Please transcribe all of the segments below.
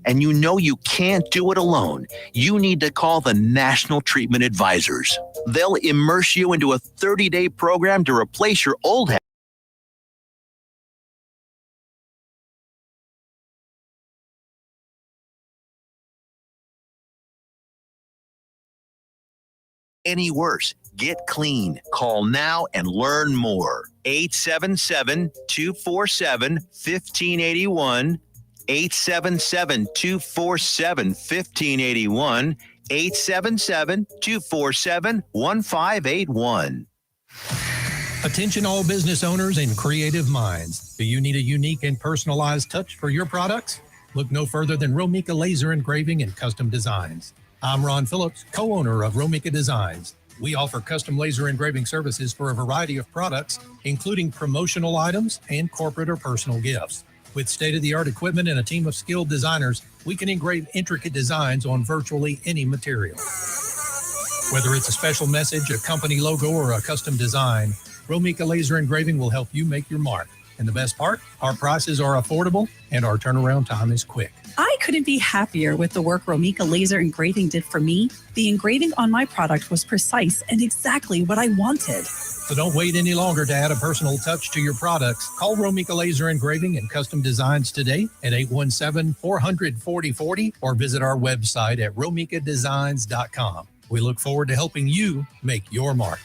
and you know you can't do it alone, you need to call the National Treatment Advisors. They'll immerse you into a 30-day program to replace your old any worse. Get clean. Call now and learn more. 877-247-1581. 877-247-1581. 877-247-1581. Attention all business owners and creative minds. Do you need a unique and personalized touch for your products? Look no further than Romika Laser Engraving and Custom Designs. I'm Ron Phillips, co-owner of Romika Designs. We offer custom laser engraving services for a variety of products, including promotional items and corporate or personal gifts. With state-of-the-art equipment and a team of skilled designers, we can engrave intricate designs on virtually any material. Whether it's a special message, a company logo, or a custom design, Romika Laser Engraving will help you make your mark. And the best part, our prices are affordable and our turnaround time is quick. I couldn't be happier with the work Romika Laser Engraving did for me. The engraving on my product was precise and exactly what I wanted. So don't wait any longer to add a personal touch to your products. Call Romika Laser Engraving and Custom Designs today at 817-400-4040 or visit our website at romikadesigns.com. We look forward to helping you make your mark.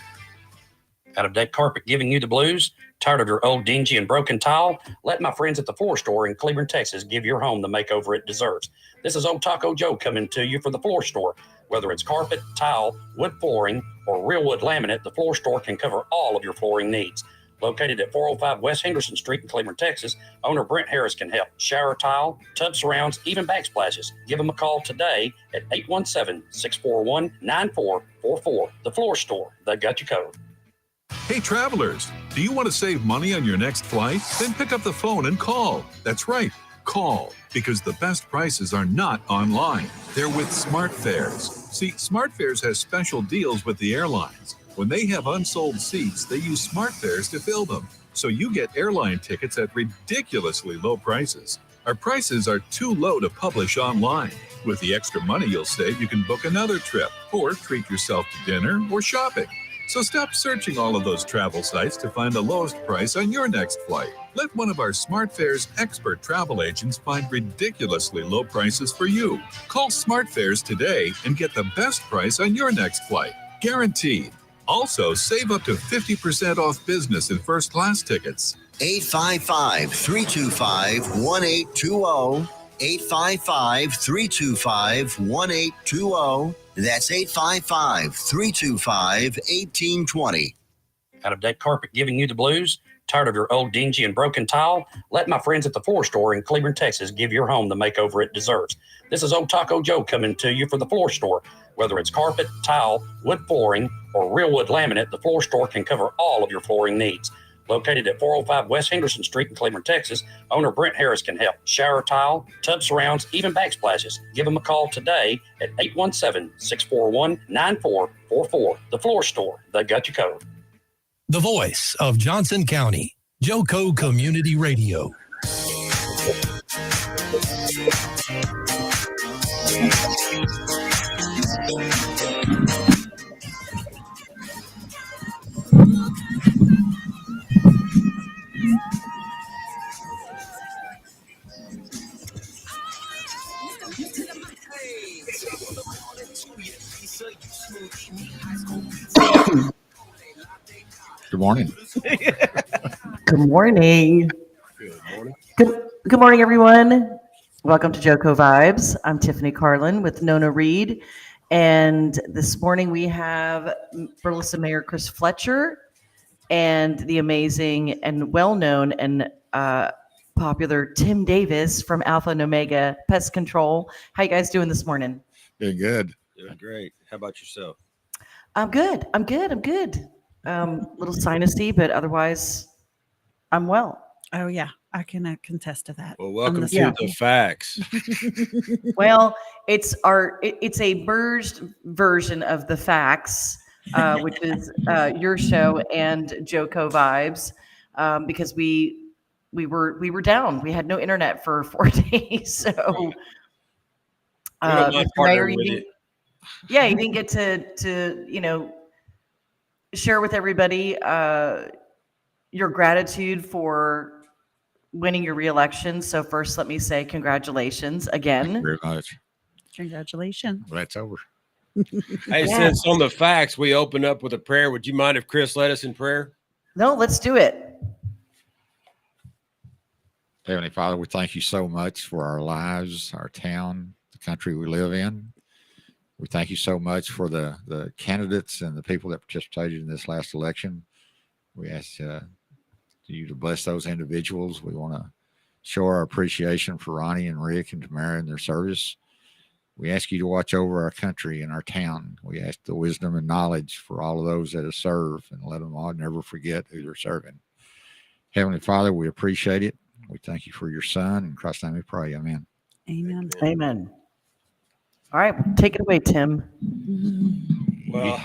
Out-of-date carpet giving you the blues? Tired of your old, dingy, and broken tile? Let my friends at the Floor Store in Cleburne, Texas give your home the makeover it deserves. This is Old Taco Joe coming to you for the Floor Store. Whether it's carpet, tile, wood flooring, or real wood laminate, the Floor Store can cover all of your flooring needs. Located at 405 West Henderson Street in Cleburne, Texas, owner Brent Harris can help. Shower tile, tub surrounds, even backsplashes. Give them a call today at 817-641-9444. The Floor Store, they got you covered. Hey travelers, do you want to save money on your next flight? Then pick up the phone and call. That's right, call, because the best prices are not online. They're with SmartFares. See, SmartFares has special deals with the airlines. When they have unsold seats, they use SmartFares to fill them. So you get airline tickets at ridiculously low prices. Our prices are too low to publish online. With the extra money you'll save, you can book another trip or treat yourself to dinner or shopping. So stop searching all of those travel sites to find the lowest price on your next flight. Let one of our SmartFares expert travel agents find ridiculously low prices for you. Call SmartFares today and get the best price on your next flight. Guaranteed. Also, save up to 50% off business and first class tickets. 855-325-1820. 855-325-1820. That's 855-325-1820. Out-of-date carpet giving you the blues? Tired of your old, dingy, and broken tile? Let my friends at the Floor Store in Cleburne, Texas give your home the makeover it deserves. This is Old Taco Joe coming to you for the Floor Store. Whether it's carpet, tile, wood flooring, or real wood laminate, the Floor Store can cover all of your flooring needs. Located at 405 West Henderson Street in Cleburne, Texas, owner Brent Harris can help. Shower tile, tub surrounds, even backsplashes. Give them a call today at 817-641-9444. The Floor Store, they got you covered. The voice of Johnson County, JoCo Community Radio. Good morning. Good morning. Good morning, everyone. Welcome to JoCo Vibes. I'm Tiffany Carlin with Nona Reed. And this morning we have Burleson Mayor Chris Fletcher and the amazing and well-known and popular Tim Davis from Alpha and Omega Pest Control. How you guys doing this morning? Doing good. Doing great. How about yourself? I'm good. Little sinusy, but otherwise I'm well. Oh, yeah. I can contest to that. Well, welcome to the facts. Well, it's a merged version of the facts, which is your show and JoCo Vibes, because we were down. We had no internet for 4 days, so We don't mind Mr. Mayor, partnering with you. yeah, you didn't get to share with everybody your gratitude for winning your reelection. So first, let me say congratulations again. Very much. Congratulations. Well, that's over. Hey, Yeah. since on the facts we open up with a prayer, would you mind if Chris led us in prayer? No, let's do it. Heavenly Father, we thank you so much for our lives, our town, the country we live in. We thank you so much for the candidates and the people that participated in this last election. We ask you to bless those individuals. We want to show our appreciation for Ronnie and Rick and Tamara and their service. We ask you to watch over our country and our town. We ask the wisdom and knowledge for all of those that have served, and let them all never forget who they're serving. Heavenly Father, we appreciate it. We thank you for your son. In Christ's name we pray. Amen. Amen. Amen. All right, take it away, Tim. Well,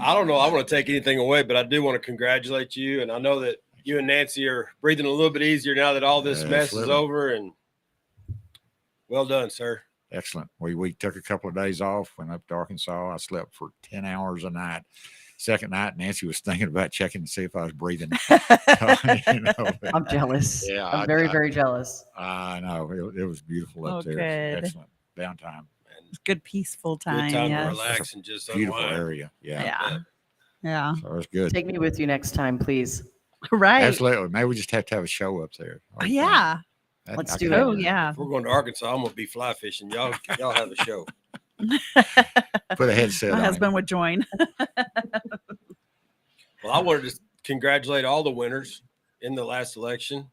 I don't know. I want to take anything away, but I do want to congratulate you. And I know that you and Nancy are breathing a little bit easier now that all this mess is over. And well done, sir. Excellent. We took a couple of days off, went up to Arkansas. I slept for 10 hours a night. Second night, Nancy was thinking about checking to see if I was breathing. I'm jealous. Yeah, I'm very jealous. I know. It was beautiful up there. Good. Excellent. Downtime. Good peaceful time. Good time yes. to relax and just Beautiful unwind. area. Yeah. Yeah. So it was good. Take me with you next time, please. Right. Absolutely. Maybe we just have to have a show up there. Yeah. Let's I do could- it. Oh, yeah. If we're going to Arkansas, I'm going to be fly fishing. Y'all have a show. Put a headset My on. husband would join. Well, I wanted to congratulate all the winners in the last election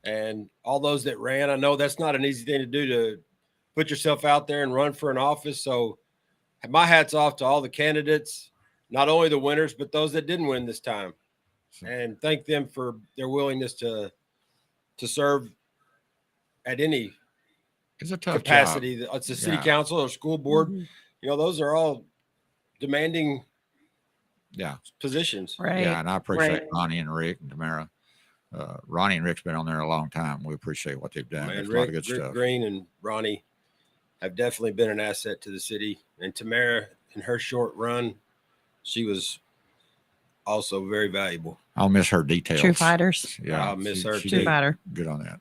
and all those that ran. I know that's not an easy thing to do, to put yourself out there and run for an office. So my hat's off to all the candidates, not only the winners, but those that didn't win this time. And thank them for their willingness to serve at any It's a tough capacity. job. It's a city Yeah. council or school board. Mhm. Those are all demanding Yeah. positions. Right. Yeah. And I appreciate Right. Ronnie and Rick and Tamara. Ronnie and Rick's been on there a long time. We appreciate what they've done. Man, There's a lot of Rick good stuff. Green and Ronnie have definitely been an asset to the city. And Tamara, in her short run, she was also very valuable. I'll miss her details. True fighters. Yeah. I'll miss her she True did fighter. good on that.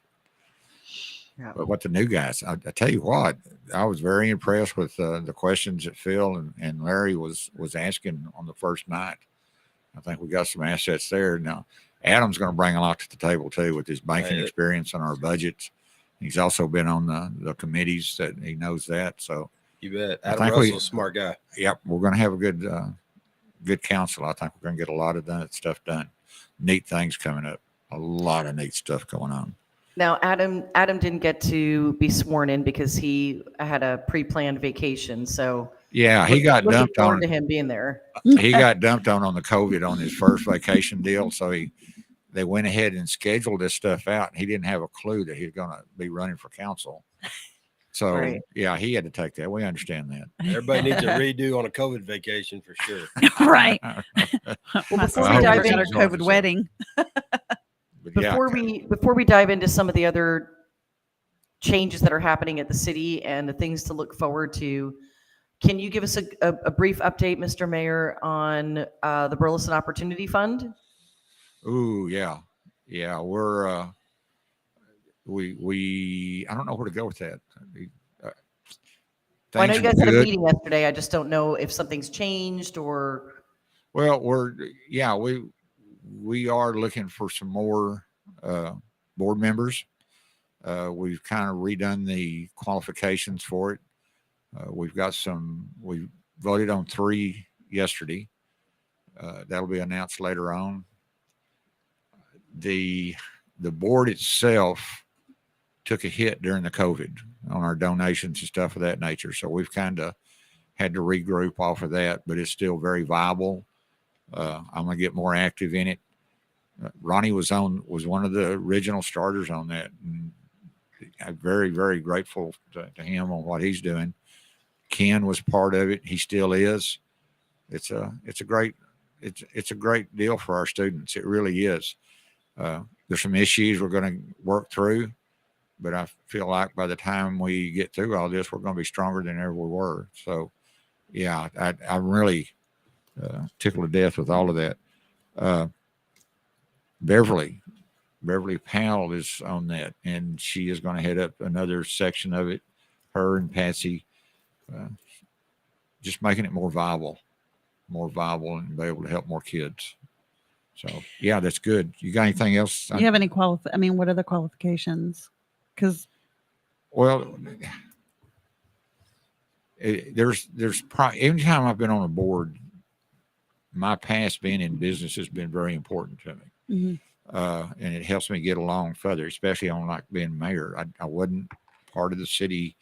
Yeah. But what the new guys, I tell you what, I was very impressed with the questions that Phil and Larry was asking on the first night. I think we got some assets there. Now, Adam's going to bring a lot to the table too with his banking Right. experience on our budgets. He's also been on the committees that he knows that. So, You bet. I Adam think Russell's a smart guy. yep, we're going to have a good council. I think we're going to get a lot of stuff done. Neat things coming up. A lot of neat stuff going on. Now, Adam didn't get to be sworn in because he had a pre-planned vacation. So Yeah, he got looking dumped forward on. to him being there. He got dumped on the COVID on his first vacation deal. So they went ahead and scheduled this stuff out. And he didn't have a clue that he was going to be running for council. So Right. yeah, he had to take that. We understand that. Everybody needs a redo on a COVID vacation for sure. Right. Well, My before we sister dive got her into- COVID wedding. But yeah, Before we dive into some of the other changes that are happening at the city and the things to look forward to, can you give us a brief update, Mr. Mayor, on the Burleson Opportunity Fund? ooh, yeah. We're we I don't know where to go with that. Well, I know Things you are guys had a good. meeting yesterday. I just don't know if something's changed or. Well, we are looking for some more board members. We've kind of redone the qualifications for it. We voted on 3 yesterday. That'll be announced later on. The board itself took a hit during the COVID on our donations and stuff of that nature. So we've kind of had to regroup off of that, but it's still very viable. I'm going to get more active in it. Ronnie was one of the original starters on that. And I'm very, very grateful to him on what he's doing. Ken was part of it. He still is. It's a great deal for our students. It really is. There's some issues we're going to work through, but I feel like by the time we get through all this, we're going to be stronger than ever we were. So, yeah, I'm really tickled to death with all of that. Beverly Powell is on that, and she is going to head up another section of it. Her and Patsy, just making it more viable, and be able to help more kids. So, yeah, that's good. You got anything else? Do you have any what are the qualifications? Because well, there's every time I've been on a board, my past being in business has been very important to me. And it helps me get along further, especially on like being mayor. I wasn't part of the city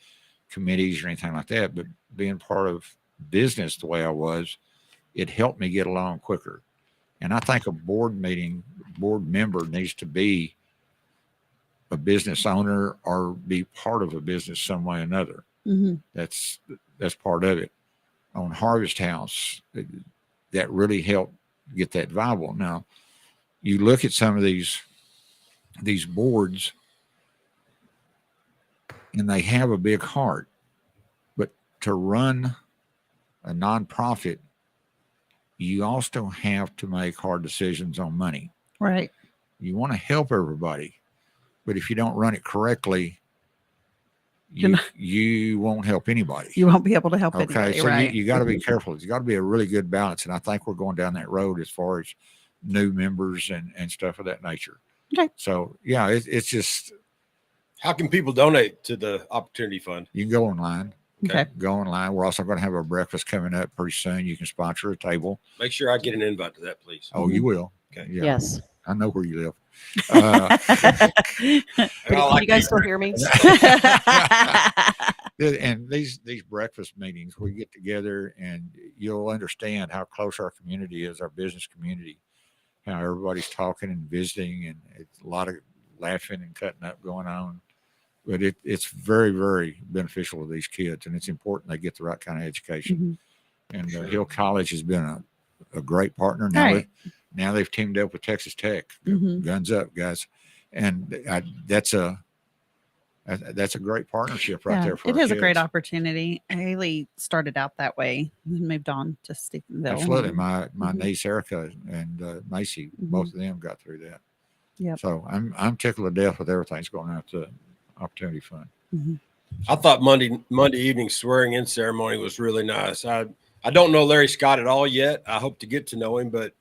committees or anything like that, but being part of business the way I was, it helped me get along quicker. And I think a board member needs to be a business owner or be part of a business some way or another. That's part of it. On Harvest House, that really helped get that viable. Now, you look at some of these boards, and they have a big heart, but to run a nonprofit, you also have to make hard decisions on money. right. You want to help everybody, but if you don't run it correctly, You're you won't help anybody. You won't be able to help Okay, anybody, so right? you got to be careful. It's got to be a really good balance, and I think we're going down that road as far as new members and stuff of that nature. Okay. So yeah, it's just, How can people donate to the Opportunity Fund? you can go online. Okay. Go online. We're also going to have a breakfast coming up pretty soon. You can sponsor a table. Make sure I get an invite to that, please. Oh, you will. Okay. Yeah. Yes. I know where you live. Can you guys still hear me? And these breakfast meetings, we get together and you'll understand how close our community is, our business community, how everybody's talking and visiting, and it's a lot of laughing and cutting up going on. But it's very, very beneficial to these kids, and it's important they get the right kind of education. And Hill College has been a great partner. Now they've teamed up with Texas Tech. Guns up, guys! And that's a great partnership right there for it our is a great kids. opportunity. Haley started out that way and moved on to Stephenville. Absolutely. My niece Erica and Macy, both of them got through that. Yeah. So I'm tickled to death with everything that's going on at the Opportunity Fund. I thought Monday evening swearing in ceremony was really nice. I don't know Larry Scott at all yet. I hope to get to know him, but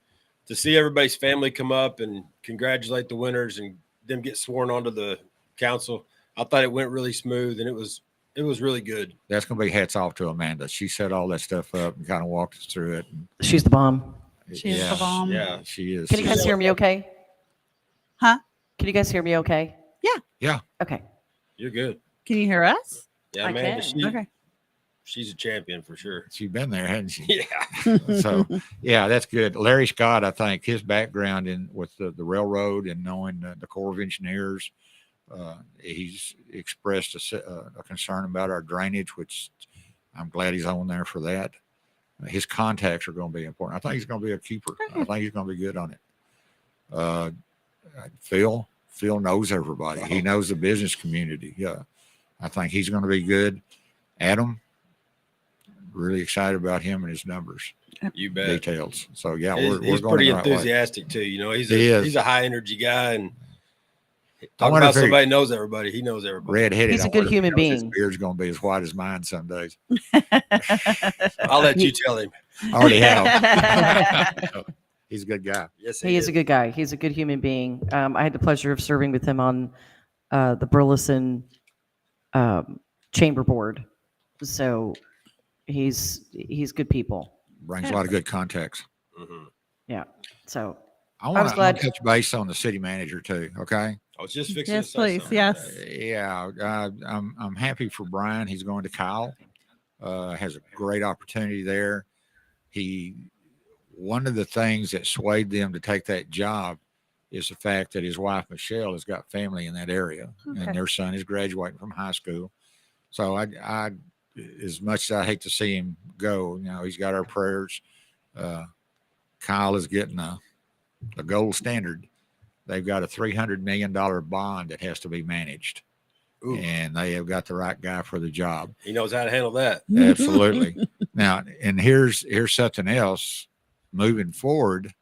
to see everybody's family come up and congratulate the winners and them get sworn onto the council, I thought it went really smooth, and it was really good. That's going to be hats off to Amanda. She set all that stuff up and kind of walked us through it. And She's the bomb. She is the bomb. Yeah. She is. Can you guys hear me okay? Huh? Can you guys hear me okay? Yeah. Okay. You're good. Can you hear us? Yeah, I Amanda, can. Okay. she's a champion for sure. She's been there, hasn't she? Yeah. So yeah, that's good. Larry Scott, I think his background with the railroad and knowing the Corps of Engineers, he's expressed a concern about our drainage, which I'm glad he's on there for that. His contacts are going to be important. I think he's going to be a keeper. I think he's going to be good on it. Phil knows everybody. He knows the business community. Yeah, I think he's going to be good. Adam, really excited about him and his numbers. You bet. Details. So yeah, He's we're going pretty the right way. enthusiastic too. You know, He is. he's a high energy guy, and I talk wonder about if somebody knows everybody. He knows everybody. Red-headed. He's a I good wonder if human His being. beard's going to be as white as mine some days. I'll let you tell him. I already have. He's a good guy. Yes, He is a good guy. He's a good human being. I had the pleasure of serving with him on the Burleson Chamber Board. So he's good people. Brings a lot of good contacts. Mm-hmm. Yeah. So I was want glad- to touch base on the city manager too. Okay. I was just fixing Yes, to say please. something. Yes. Yeah, I'm happy for Brian. He's going to Kyle. Has a great opportunity there. One of the things that swayed them to take that job is the fact that his wife Michelle has got family in that area, Okay. and their son is graduating from high school. So I as much as I hate to see him go, he's got our prayers. Kyle is getting a gold standard. They've got a $300 million bond that has to be managed. Ooh. and they have got the right guy for the job. He knows how to handle that. Absolutely. Now, and here's something else. Moving forward,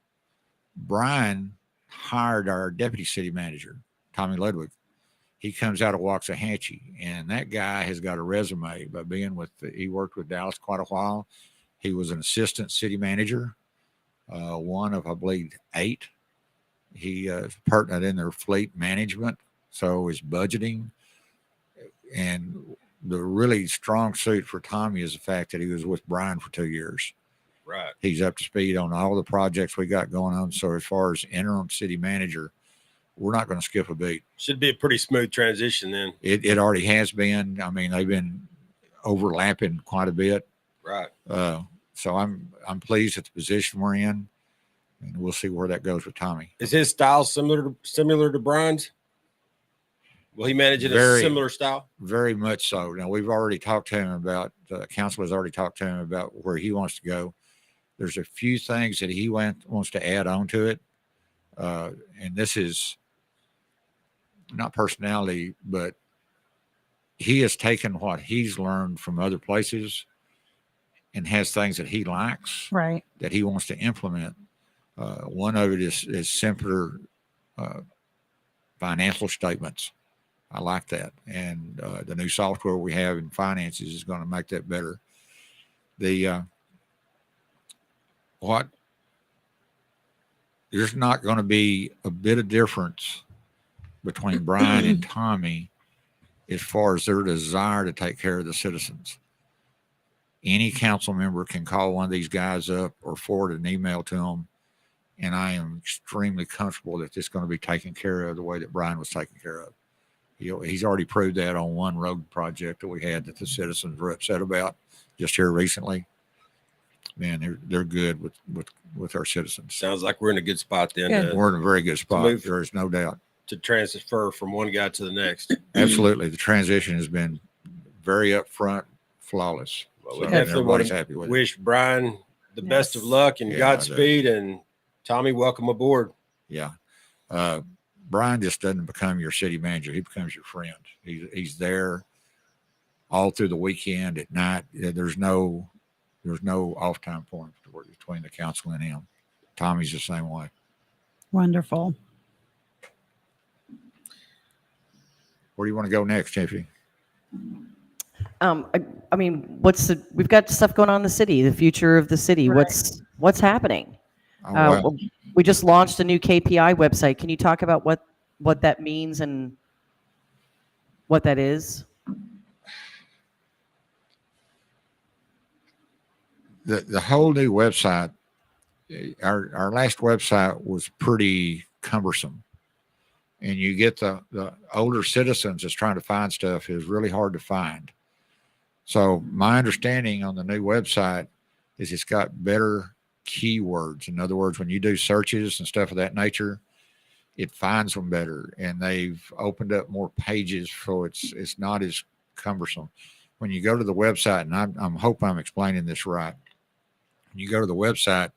Brian hired our deputy city manager, Tommy Ludwig. He comes out of Waxahachie, and that guy has got a resume by being he worked with Dallas quite a while. He was an assistant city manager, one of, I believe, 8. He is pertinent in their fleet management, so is budgeting. And the really strong suit for Tommy is the fact that he was with Brian for 2 years. Right. He's up to speed on all the projects we got going on. So as far as interim city manager, we're not going to skip a beat. Should be a pretty smooth transition then. It already has been. I mean, they've been overlapping quite a bit. Right. So I'm pleased at the position we're in, and we'll see where that goes with Tommy. Is his style similar to Brian's? Will he manage it in a similar style? Very much so. Now, we've already talked to him about, the council has already talked to him about where he wants to go. There's a few things that he wants to add on to it. And this is not personality, but he has taken what he's learned from other places and has things that he likes, Right. that he wants to implement. One of it is simpler financial statements. I like that. And the new software we have in finances is going to make that better. There's not going to be a bit of difference between Brian and Tommy as far as their desire to take care of the citizens. Any council member can call one of these guys up or forward an email to them, and I am extremely comfortable that this is going to be taken care of the way that Brian was taken care of. He's already proved that on one road project that we had that the citizens were upset about just here recently. Man, they're good with our citizens. Sounds like we're in a good spot then. We're in a very good spot. There is no doubt. To transfer from one guy to the next. Absolutely. The transition has been very upfront, flawless. Well, So we definitely want everybody's to happy with it. wish Brian the best of luck and Yeah, Godspeed. And Tommy, welcome aboard. Yeah. Brian just doesn't become your city manager. He becomes your friend. He's there all through the weekend, at night. There's no off time point between the council and him. Tommy's the same way. Wonderful. Where do you want to go next, Tiffany? I mean, we've got stuff going on in the city, the future of the city. Right. What's happening? Well, We just launched a new KPI website. Can you talk about what that means and what that is? The whole new website, our last website was pretty cumbersome. And you get the older citizens that's trying to find stuff is really hard to find. So my understanding on the new website is it's got better keywords. In other words, when you do searches and stuff of that nature, it finds them better. And they've opened up more pages, so it's not as cumbersome. When you go to the website, and I hope I'm explaining this right. When you go to the website,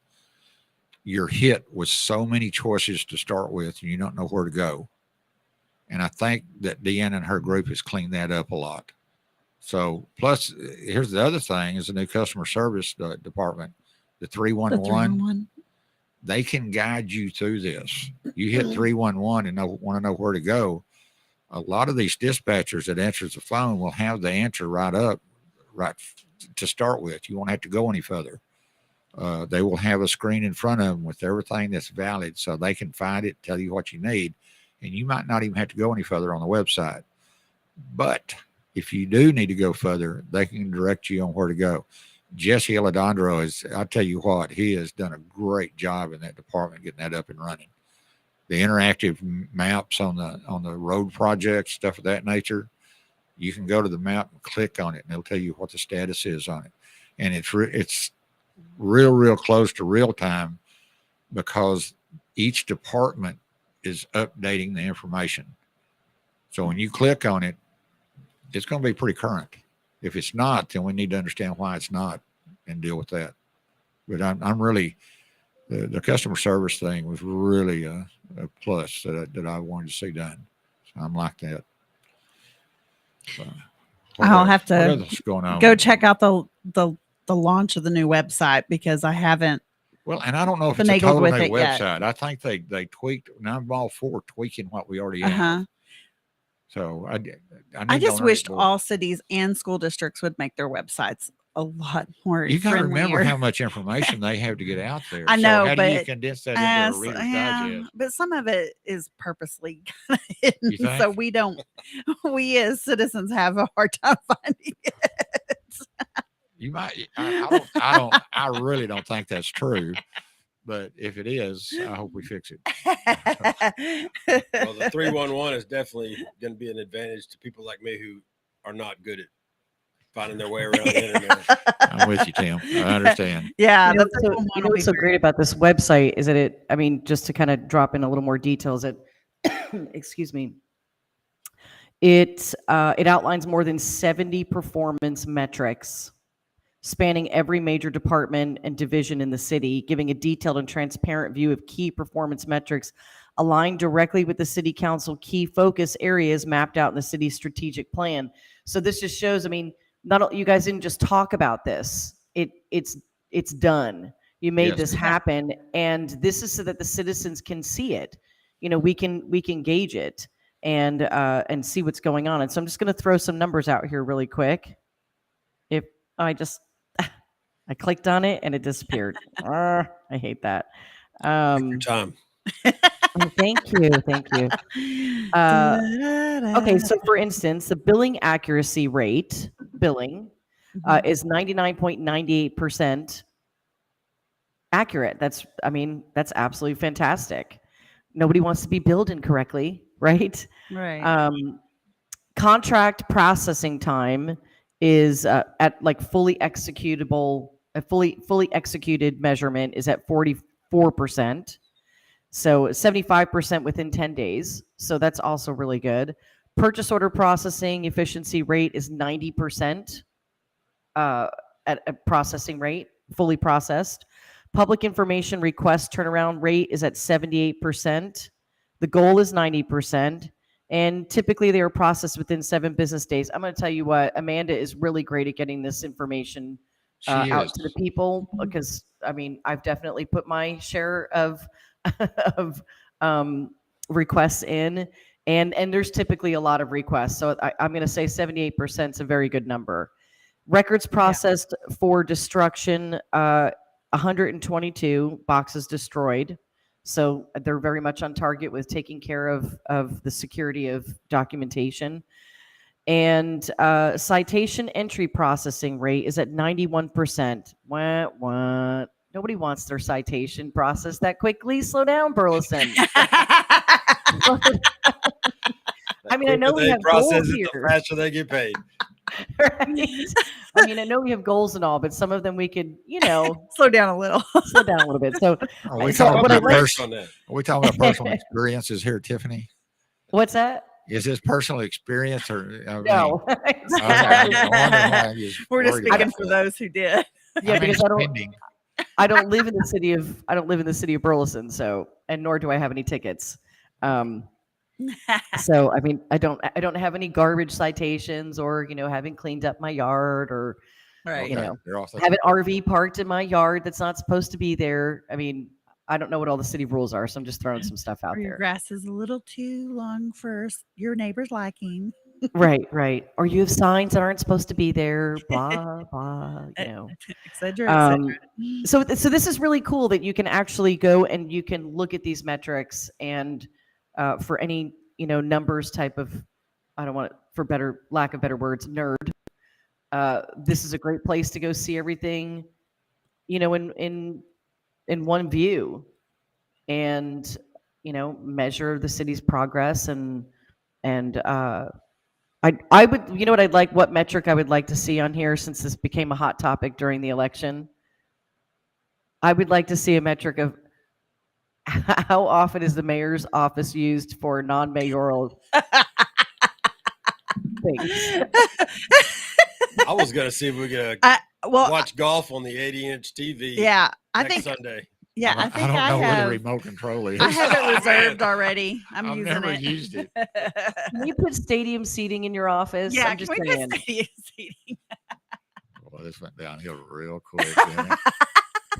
you're hit with so many choices to start with, and you don't know where to go. And I think that Deanna and her group has cleaned that up a lot. So, plus, here's the other thing: is the new customer service department, the 311. They can guide you through this. You hit 311 and want to know where to go. A lot of these dispatchers that answers the phone will have the answer right to start with. You won't have to go any further. They will have a screen in front of them with everything that's valid, so they can find it, tell you what you need, and you might not even have to go any further on the website. But if you do need to go further, they can direct you on where to go. Jesse Eladondro I'll tell you what, he has done a great job in that department getting that up and running. The interactive maps on the road projects, stuff of that nature, you can go to the map and click on it, and it'll tell you what the status is on it. And it's real close to real time because each department is updating the information. So when you click on it, it's going to be pretty current. If it's not, then we need to understand why it's not and deal with that. But I'm really, the customer service thing was really a plus that I wanted to see done. So I'm like that. So, I'll have what to else is going on? go check out the launch of the new website because I haven't. Well, and I don't know if it's a finagled total with new it yet. website. I think they tweaked. And I'm all for tweaking what we already have. Uh-huh. So I I just wished more. all cities and school districts would make their websites a lot more. You got to remember friendlier. how much information they have to get out there. I know, so how but do you condense that into a Reader's Digest? But some of it is purposely hidden, You think? so we as citizens have a hard time finding it. You might. I really don't think that's true. But if it is, I hope we fix it. Well, the 311 is definitely going to be an advantage to people like me who are not good at finding their way around the internet. I'm with you, Tim. I understand. Yeah, You know, what's so great about this website is that just to kind of drop in a little more details, excuse me, it outlines more than 70 performance metrics spanning every major department and division in the city, giving a detailed and transparent view of key performance metrics aligned directly with the city council key focus areas mapped out in the city's strategic plan. So this just shows, not you guys didn't just talk about this. It's done. You made this happen, and this is so that the citizens can see it. We can gauge it and see what's going on. And so I'm just going to throw some numbers out here really quick. If I clicked on it and it disappeared. I hate that. Take your time. Thank you. Okay, so for instance, the billing accuracy rate, is 99.98% accurate. That's absolutely fantastic. Nobody wants to be billed incorrectly, right? Right. Contract processing time is at like fully executable. A fully executed measurement is at 44%. So 75% within 10 days. So that's also really good. Purchase order processing efficiency rate is 90% at a processing rate, fully processed. Public information request turnaround rate is at 78%. The goal is 90%. And typically they are processed within 7 business days. I'm going to tell you what, Amanda is really great at getting this information out to the people, because I've definitely put my share of requests in, and there's typically a lot of requests. So I'm going to say 78% is a very good number. Records processed for destruction, 122 boxes destroyed. So they're very much on target with taking care of the security of documentation. And citation entry processing rate is at 91%. What? Nobody wants their citation processed that quickly. Slow down, Burleson. I know we have goals here. The faster they get paid. Right? I know we have goals and all, but some of them we could, slow down a little. Bit. So, are we talking about personal experiences here, Tiffany? What's that? Is this personal experience or no? We're just speaking for those who did. Yeah, because I don't live in the city of Burleson, so, and nor do I have any tickets. So I don't have any garbage citations or having cleaned up my yard or right. Have an RV parked in my yard that's not supposed to be there. I don't know what all the city rules are, so I'm just throwing some stuff out there. Your grass is a little too long for your neighbor's liking. Right. Or you have signs that aren't supposed to be there, blah, blah, et cetera, et cetera. So this is really cool that you can actually go and you can look at these metrics, and for any, numbers type of, I don't want it, for lack of better words, nerd, this is a great place to go see everything, in one view, and measure the city's progress and I would, what metric I would like to see on here, since this became a hot topic during the election. I would like to see a metric of how often is the mayor's office used for non-mayoral things. I was going to see if we could watch golf on the 80-inch TV. Yeah, next Sunday. Yeah, I think don't I know where the have. remote control is. I have it reserved already. I'm I've using never it. used it. Can you put stadium seating in your office? Yeah, I'm just can we saying. put stadium seating? Well, this went downhill real quick. Didn't it?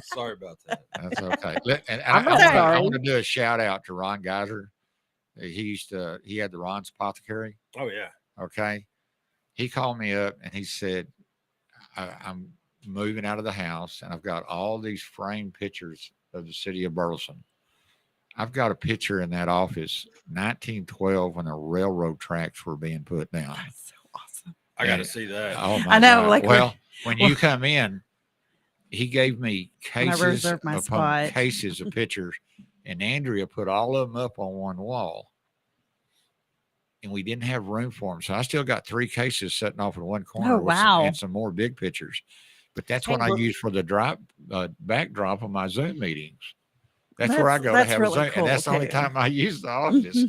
Sorry about that. That's okay. And I'm I not sorry. want to do a shout out to Ron Geyser. He had the Ron's Apothecary. Oh yeah. Okay. He called me up and he said, I'm moving out of the house and I've got all these framed pictures of the city of Burleson. I've got a picture in that office, 1912, when the railroad tracks were being put down. That's so awesome. I got to see that. Oh my I know, God. like, well, when you come in, he gave me When I cases reserve my upon spot. cases of pictures, and Andrea put all of them up on one wall. And we didn't have room for them. So I still got 3 cases sitting off in one corner. Oh, wow. And some more big pictures. But that's Hey, what I look- use for the backdrop of my Zoom meetings. That's where I go to That's have really a Zoom. cool, And that's the only too. time I use the office.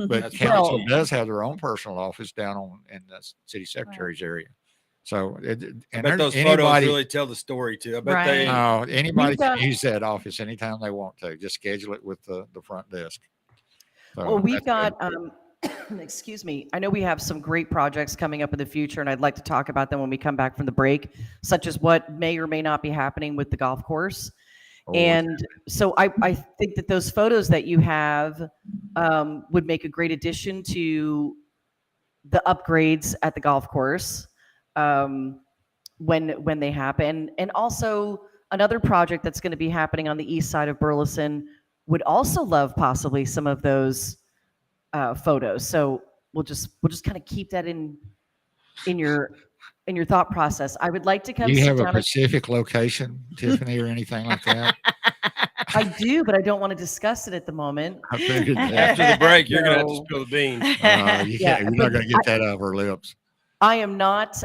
But That's council well- does have their own personal office down in the city secretary's area. So, I and bet those photos anybody, really tell the story too. I bet Right. they. no, anybody We've got- can use that office anytime they want to. Just schedule it with the front desk. So Well, we've that's got, excuse me, I know we have some great projects coming up in the future, and I'd like to talk about them when we come back from the break, such as what may or may not be happening with the golf course. good. And so I think that those photos that you have would make a great addition to the upgrades at the golf course when they happen. And also another project that's going to be happening on the east side of Burleson would also love possibly some of those photos. So we'll just kind of keep that in your thought process. I would like to come Do you sit have a down and- specific location, Tiffany, or anything like that? I do, but I don't want to discuss it at the moment. I figured that. After the break, you're gonna have to No. spill the beans. Yeah, You're not going to get that out of her lips. I am not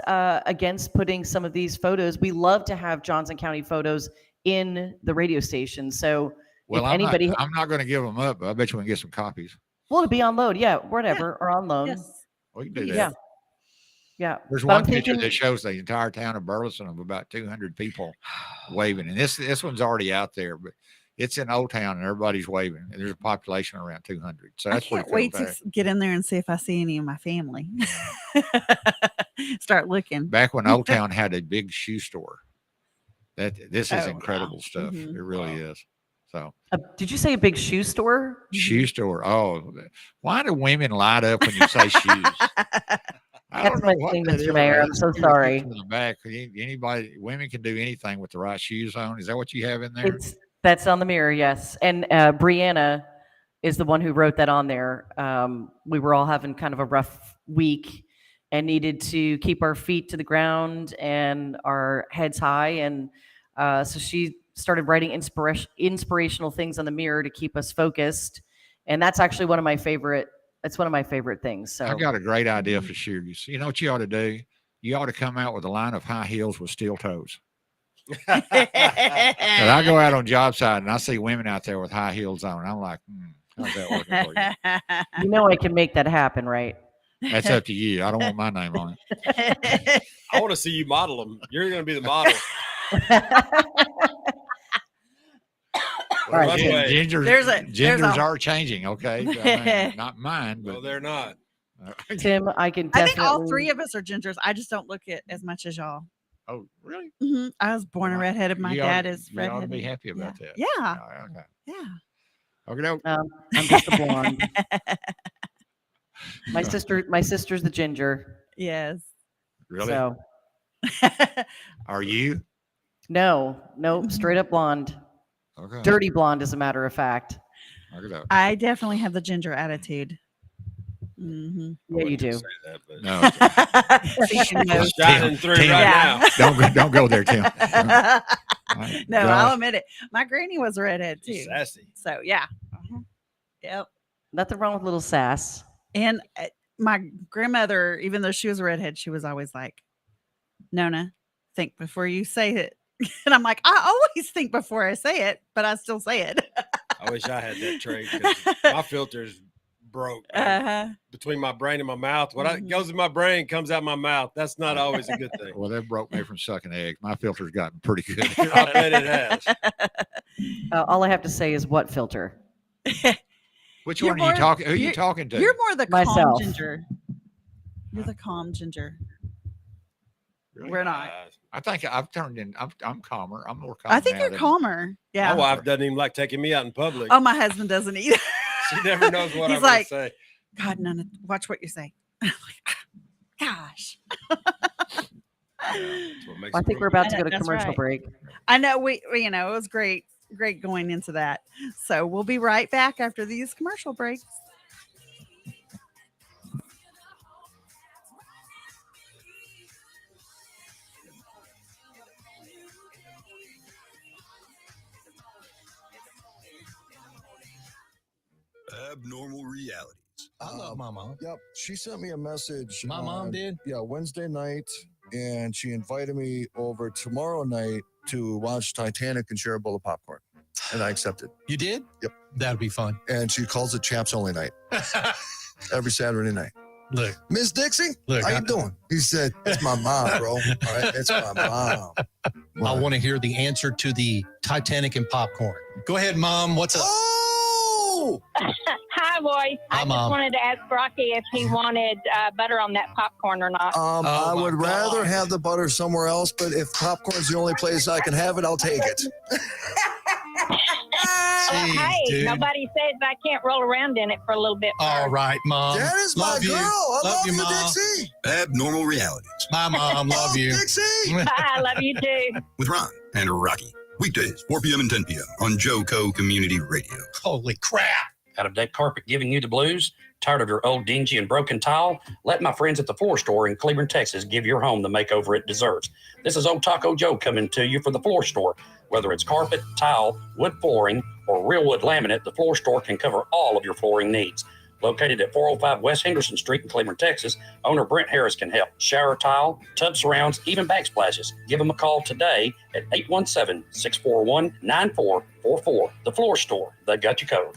against putting some of these photos. We love to have Johnson County photos in the radio station. So Well, if I'm anybody, not going to give them up, but I bet you we can get some copies. well, to be on load, yeah, whatever, or on loan. Yes. We can do that. Yeah. Yeah. There's But I'm one picture thinking- that shows the entire town of Burleson of about 200 people waving, and this one's already out there, but it's in Old Town and everybody's waving. And there's a population around 200, so I that's can't pretty wait cool. to get in there and see if I see any of my family. Start looking. Back when Old Town had a big shoe store, this is Oh, incredible wow. stuff. Mhm. It really is. So did you say a big shoe store? shoe store. Oh, why do women light up when you say shoes? I That's don't know my what thing, that Mr. is. Mayor. I I'm just so see the sorry. picture in the back. Anybody, women can do anything with the right shoes on. Is that what you have in there? That's on the mirror, yes. And Brianna is the one who wrote that on there. We were all having kind of a rough week and needed to keep our feet to the ground and our heads high. And so she started writing inspirational things on the mirror to keep us focused. And that's actually one of my favorite. That's one of my favorite things. So I got a great idea for shoes. You know what you ought to do? You ought to come out with a line of high heels with steel toes. And I go out on job site and I see women out there with high heels on. And I'm like, how's that working for you? you know I can make that happen, right? That's up to you. I don't want my name on it. I want to see you model them. You're going to be the model. All right, By the way, Genders are changing. Okay. I mean, not mine, but no, they're not. Tim, I can I definitely. think all 3 of us are gingers. I just don't look it as much as y'all. oh, really? I was born a redheaded. My You dad ought, is you ought to redheaded. be happy about that. Yeah. Oh, okay. Yeah. Okay. I'm just a blonde. My sister's the ginger. Yes. Really? So Are you? no, straight up blonde. Okay. Dirty blonde, as a matter of fact. Look it up. I definitely have the ginger attitude. Mm-hmm. Yeah, you do. Say that, but No, See, she knows. shining through Tim. right Yeah. now. don't go there, Tim. No, Gosh. I'll admit it. My granny was a redhead too. She's sassy. So yeah. Yep. Nothing wrong with a little sass. And my grandmother, even though she was a redhead, she was always like, Nona, think before you say it. And I'm like, I always think before I say it, but I still say it. I wish I had that trait because my filter's broke man. Between my brain and my mouth. What goes in my brain comes out my mouth. That's not always a good thing. Well, that broke me from sucking eggs. My filter's gotten pretty good. I bet it has. All I have to say is what filter? Which You're one are you more- talking? Who are you you're- talking to? You're more the calm Myself. ginger. You're the calm ginger. Really? We're not. I think I've turned in. I'm calmer. I'm more calm. I think now you're than- calmer. Yeah. My wife doesn't even like taking me out in public. Oh, my husband doesn't either. She never knows what He's I'm going like, to say. God, Nona, watch what you say. I'm like, gosh. That's what makes I it think we're real about to go to That's commercial right. break. I know we it was great going into that. So we'll be right back after these commercial breaks. Abnormal realities. I love my mom. Yep. She sent me a message. My mom did? Yeah, Wednesday night. And she invited me over tomorrow night to watch Titanic and share a bowl of popcorn. And I accepted. You did? Yep. That'd be fun. And she calls it Chaps Only Night every Saturday night. Look, Miss Dixie, look. how you doing? He said, it's my mom, bro. All right, it's my mom. I want to hear the answer to the Titanic and popcorn. Go ahead, Mom. What's up? Oh! Hi, boys. I just Mom. wanted to ask Rocky if he wanted butter on that popcorn or not. I my would rather God. have the butter somewhere else, but if popcorn's the only place I can have it, I'll take it. Jeez, Hey, dude. nobody says I can't roll around in it for a little bit. All right, Mom. That is my Love you. girl. I love you, Mom. Dixie. Abnormal realities My mom. Love you. Dixie. I love you too. with Ron and Rocky. Weekdays, 4 p.m. and 10 p.m. on JoCo Community Radio. Holy crap. Out of deck carpet giving you the blues? Tired of your old dingy and broken tile? Let my friends at the floor store in Cleveland, Texas give your home the makeover it deserves. This is Old Taco Joe coming to you for the floor store. Whether it's carpet, tile, wood flooring, or real wood laminate, the floor store can cover all of your flooring needs. Located at 405 West Henderson Street in Cleveland, Texas, owner Brent Harris can help. Shower tile, tub surrounds, even backsplashes. Give them a call today at 817-641-9444. The floor store, they got you covered.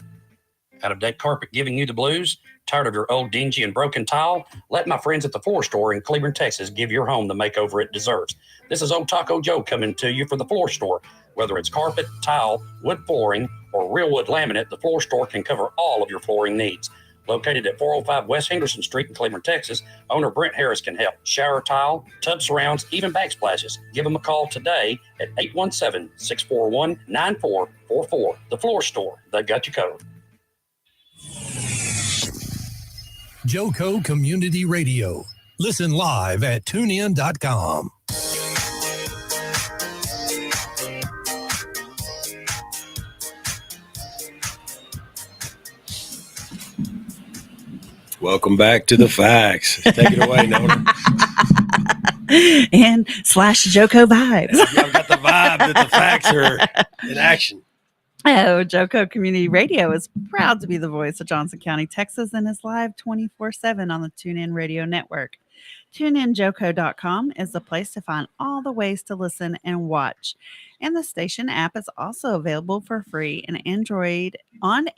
Out of deck carpet giving you the blues? Tired of your old dingy and broken tile? Let my friends at the floor store in Cleveland, Texas give your home the makeover it deserves. This is Old Taco Joe coming to you for the floor store. Whether it's carpet, tile, wood flooring, or real wood laminate, the floor store can cover all of your flooring needs. Located at 405 West Henderson Street in Cleveland, Texas, owner Brent Harris can help. Shower tile, tub surrounds, even backsplashes. Give them a call today at 817-641-9444. The floor store, they got you covered. JoCo Community Radio. Listen live at tunein.com. Welcome back to the facts. Take it away, Nona. And / JoCo vibes. I've got the vibe that the facts are in action. Oh, JoCo Community Radio is proud to be the voice of Johnson County, Texas, and is live 24/7 on the TuneIn Radio Network. TuneInJoCo.com is the place to find all the ways to listen and watch. And the station app is also available for free on Android and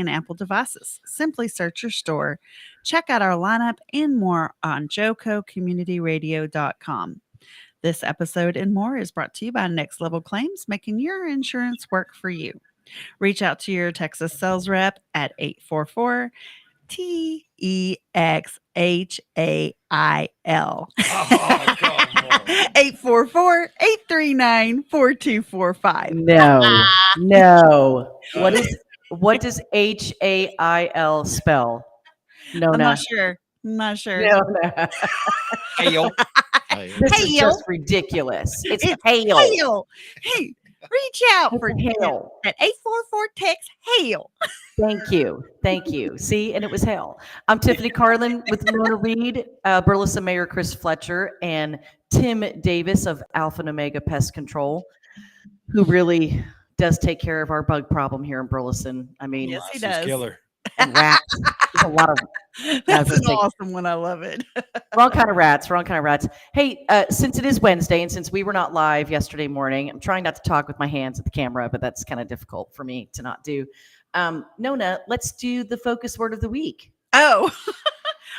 Apple devices. Simply search your store, check out our lineup and more on JoCoCommunityRadio.com. This episode and more is brought to you by Next Level Claims, making your insurance work for you. Reach out to your Texas sales rep at 844 TEXHAIL. 844-839-4245. No. What does HAIL spell? No, I'm not sure. No. Hail. This is just ridiculous. It's hail. Hail. Hey, reach out for hail at 844-TEX-HAIL. Thank you. See, and it was hell. I'm Tiffany Carlin with Nona Reed, Burleson Mayor Chris Fletcher, and Tim Davis of Alpha and Omega Pest Control, who really does take care of our bug problem here in Burleson. I mean, Yes, he does. Killer. And rats. There's a lot of. That's an awesome one. I love it. Wrong kind of rats. Hey, since it is Wednesday and since we were not live yesterday morning, I'm trying not to talk with my hands at the camera, but that's kind of difficult for me to not do. Nona, let's do the focus word of the week. Oh,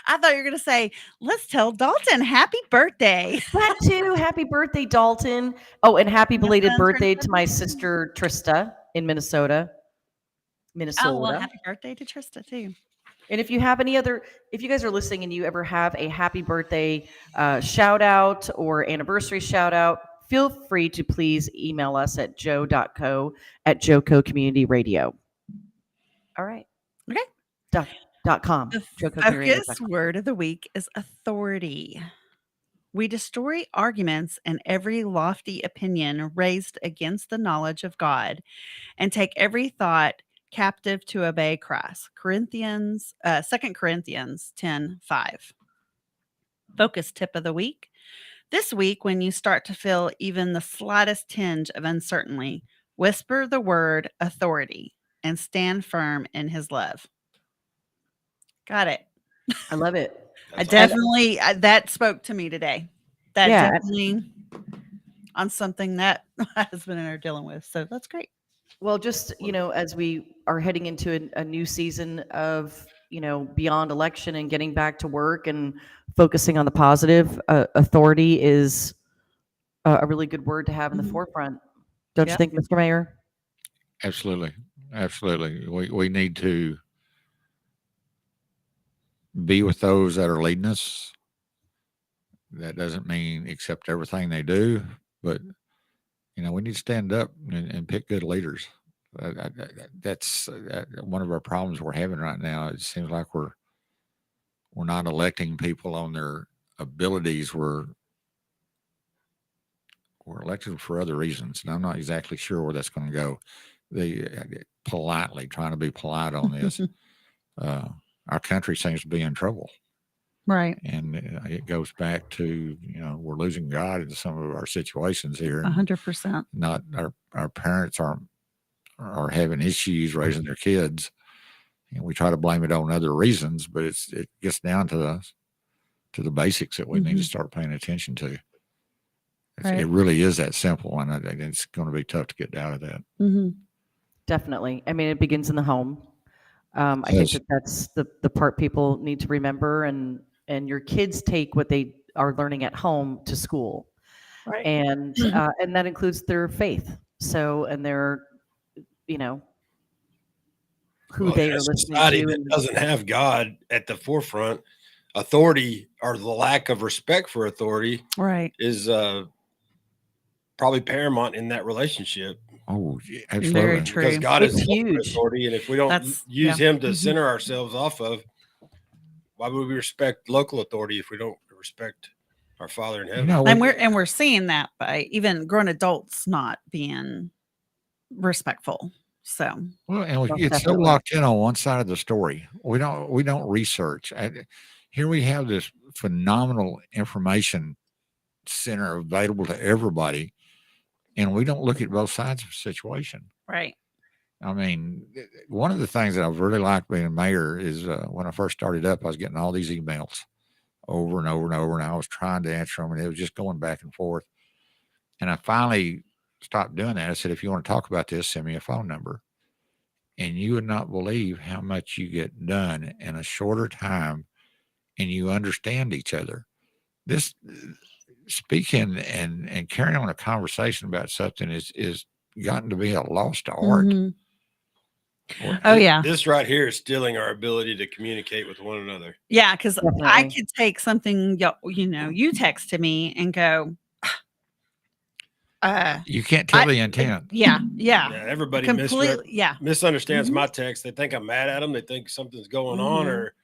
I thought you were going to say, let's tell Dalton happy birthday. That too. Happy birthday, Dalton. Oh, and happy belated son turned birthday to my 17. sister Trista in Minnesota. Oh, well, happy birthday to Trista too. And if you have if you guys are listening and you ever have a happy birthday shout out or anniversary shout out, feel free to please email us at joe.co@JoCo Community Radio. All right. Okay. .com. The JoCo focus word of the week is authority. We destroy arguments and every lofty opinion raised against the knowledge of God and take every thought captive to obey Christ. 2 Corinthians 10:5. Focus tip of the week. This week, when you start to feel even the slightest tinge of uncertainty, whisper the word authority and stand firm in his love. Got it. I love it. I definitely, that spoke to me today. That definitely on something that my husband and I are dealing with. So that's great. Well, just, as we are heading into a new season of, beyond election and getting back to work and focusing on the positive, authority is a really good word to have in the forefront. Don't you think, Mr. Mayor? Absolutely. Absolutely. We need to be with those that are leading us. That doesn't mean accept everything they do, but we need to stand up and pick good leaders. That's one of our problems we're having right now. It seems like we're not electing people on their abilities. We're elected for other reasons, and I'm not exactly sure where that's going to go. Politely trying to be polite on this. Our country seems to be in trouble. Right. And it goes back to, we're losing God in some of our situations here. 100%. Not our parents are having issues raising their kids. And we try to blame it on other reasons, but it gets down to the basics that we need to start paying attention to. It really is that simple. And it's going to be tough to get out of that. Mm-hmm. Definitely. I mean, it begins in the home. I think that's the part people need to remember, and your kids take what they are learning at home to school, right? And that includes their faith. So, and their, who they are listening society to. That doesn't have God at the forefront, authority or the lack of respect for authority, right, is probably paramount in that relationship. Oh, absolutely. Very true. Because God is huge authority, and if we don't use Him to center ourselves off of, why would we respect local authority if we don't respect our Father in heaven? And we're seeing that by even grown adults not being respectful. So and we get so locked in on one side of the story. We don't research. Here we have this phenomenal information center available to everybody, and we don't look at both sides of the situation. Right. I mean, one of the things that I've really liked being a mayor is when I first started up, I was getting all these emails over and over and over, and I was trying to answer them, and it was just going back and forth. And I finally stopped doing that. I said, if you want to talk about this, send me a phone number. And you would not believe how much you get done in a shorter time, and you understand each other. This speaking and carrying on a conversation about something is gotten to be a lost art. Oh yeah, this right here is stealing our ability to communicate with one another. Yeah, because I could take something you text to me and go, you can't tell the intent. Yeah. Everybody completely misunderstands my text. They think I'm mad at them. They think something's going on, or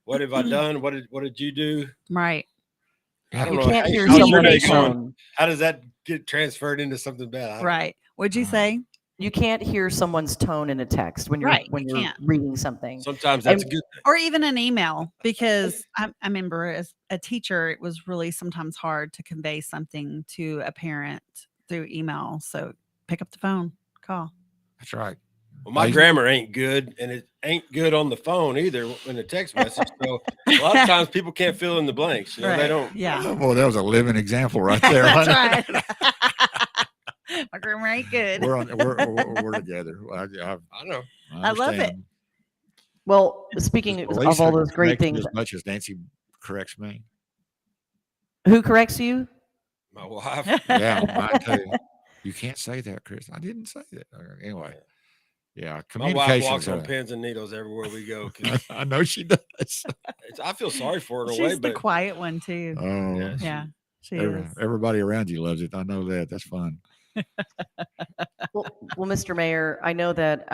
what have I done? What did you do? Right. I don't You know. can't hear someone's tone. How does that get transferred into something bad? Right. What'd you say? You can't hear someone's tone in a text when you're can't. reading something. Sometimes that's a good thing. Or even an email, because I remember as a teacher, it was really sometimes hard to convey something to a parent through email. So pick up the phone, call. That's right. Well, my grammar ain't good, and it ain't good on the phone either in a text message. So a lot of times people can't fill in the blanks. They don't. Yeah. Oh, boy, that was a living example right there. That's right. My grammar ain't good. We're together. I know. I love it. Well, speaking Does of Lisa all those great correct you things, as much as Nancy corrects me? who corrects you? My wife. Yeah, mine too. You can't say that, Chris. I didn't say that. Anyway, yeah, My wife walks communications. on pins and needles everywhere we go. 'Cause I know she does. I feel sorry for her in a She's way, the but quiet one too. Oh, Yeah, she is. everybody around you loves it. I know that. That's fun. Well, Mr. Mayor, I know that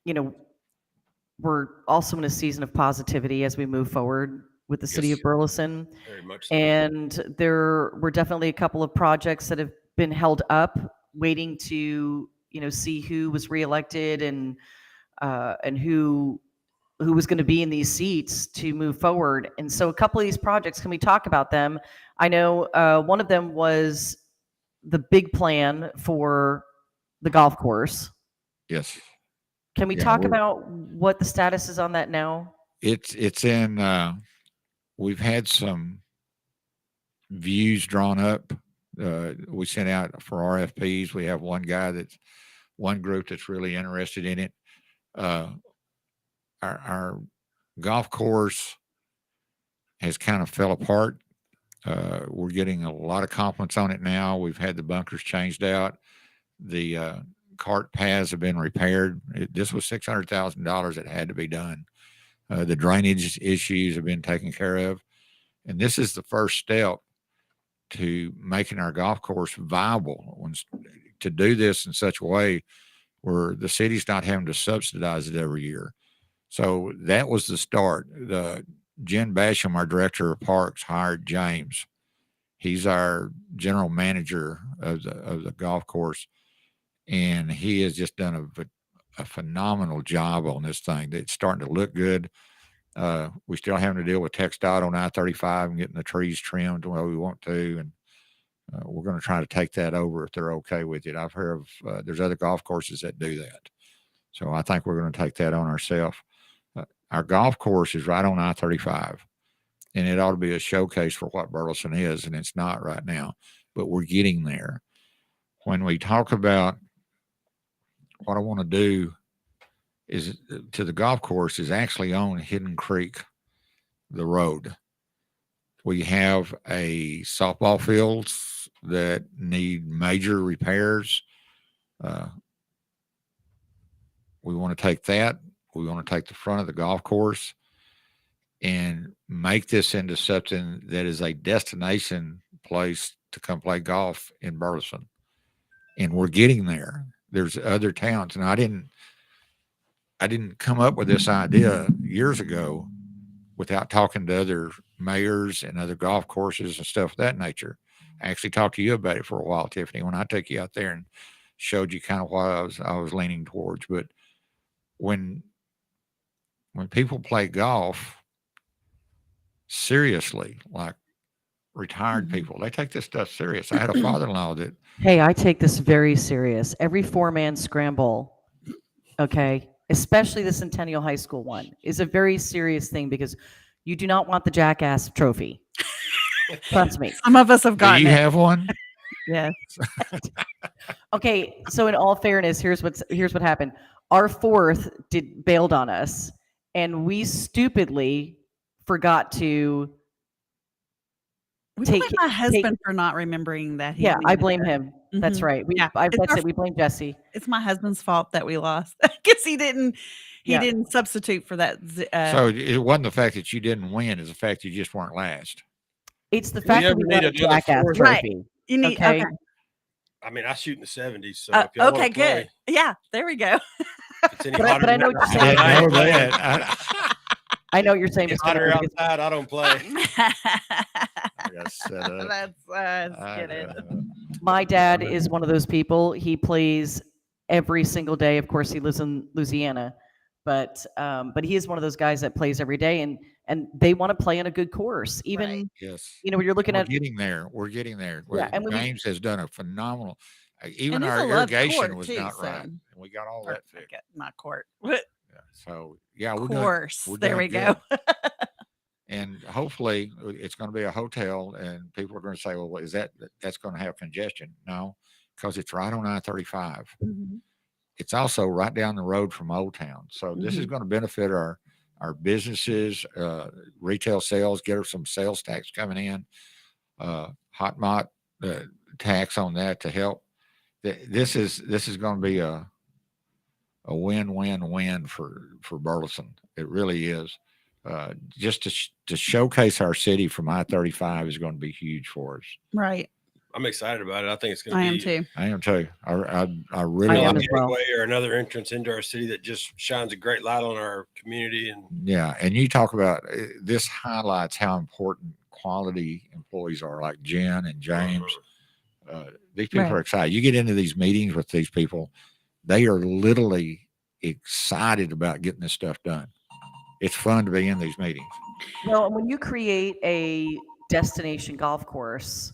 you know, we're also in a season of positivity as we move forward with the city Yes. of Burleson. very much so. And there were definitely a couple of projects that have been held up, waiting to, see who was reelected and who was going to be in these seats to move forward. And so a couple of these projects, can we talk about them? I know one of them was the big plan for the golf course. Yes. Can we Yeah, talk about what the status is on that now? It's in. We've had some views drawn up. We sent out for RFPs. We have one group that's really interested in it. Our golf course has kind of fell apart. We're getting a lot of compliments on it now. We've had the bunkers changed out. The cart paths have been repaired. This was $600,000 that had to be done. The drainage issues have been taken care of. And this is the first step to making our golf course viable. To do this in such a way where the city's not having to subsidize it every year. So that was the start. Jen Basham, our director of parks, hired James. He's our general manager of the golf course, and he has just done a phenomenal job on this thing. It's starting to look good. We still having to deal with TxDOT on I-35 and getting the trees trimmed the way we want to, and we're going to try to take that over if they're okay with it. I've heard of there's other golf courses that do that, so I think we're going to take that on ourselves. Our golf course is right on I-35, and it ought to be a showcase for what Burleson is, and it's not right now, but we're getting there. When we talk about what I want to do is to the golf course is actually on Hidden Creek, the road. We have a softball fields that need major repairs. We want to take that. We want to take the front of the golf course and make this into something that is a destination place to come play golf in Burleson. And we're getting there. There's other towns, and I didn't come up with this idea years ago without talking to other mayors and other golf courses and stuff of that nature. I actually talked to you about it for a while, Tiffany, when I took you out there and showed you kind of what I was leaning towards. But when people play golf seriously, like retired people, they take this stuff serious. I had a father-in-law that. Hey, I take this very serious. Every 4-man scramble, okay, especially the Centennial High School one, is a very serious thing because you do not want the jackass trophy. Trust me. Some of us have gotten Do you it. have one? Yes. Okay, so in all fairness, here's what happened. Our fourth bailed on us, and we stupidly forgot to We blame my husband for not remembering that. Yeah, I blame him. That's right. We blame Jesse. It's my husband's fault that we lost because he didn't substitute for that. So it wasn't the fact that you didn't win; it's the fact you just weren't last. It's the fact that we got a jackass trophy. Right. You need okay. I mean, I shoot in the 70s, so okay, good. Play, yeah, there we go. But I know what you're saying. I know that. I know what you're saying. It's hotter outside. I don't play. Get it. My dad is one of those people. He plays every single day. Of course, he lives in Louisiana, but he is one of those guys that plays every day, and they want to play in a good course. Even right. Yes, when you're looking at getting there, we're getting there. Yeah, and James has done a phenomenal. Even our irrigation was not right, and we got all that fixed. My court. So yeah, we're course. We're there we go. And hopefully it's going to be a hotel, and people are going to say, "Well, that's going to have congestion?" No, because it's right on I-35. Mm-hmm. it's also right down the road from Old Town. So this is going to benefit our businesses, retail sales, get us some sales tax coming in, hot mott tax on that to help. This is going to be a win-win-win for Burleson. It really is. Just to showcase our city from I-35 is going to be huge for us. Right. I'm excited about it. I think it's going to be. I am too. I really like like a gateway or another entrance into our city that just shines a great light on our community. And yeah, and you talk about this highlights how important quality employees are, like Jen and James. These people are excited. You get into these meetings with these people, they are literally excited about getting this stuff done. It's fun to be in these meetings. No, when you create a destination golf course,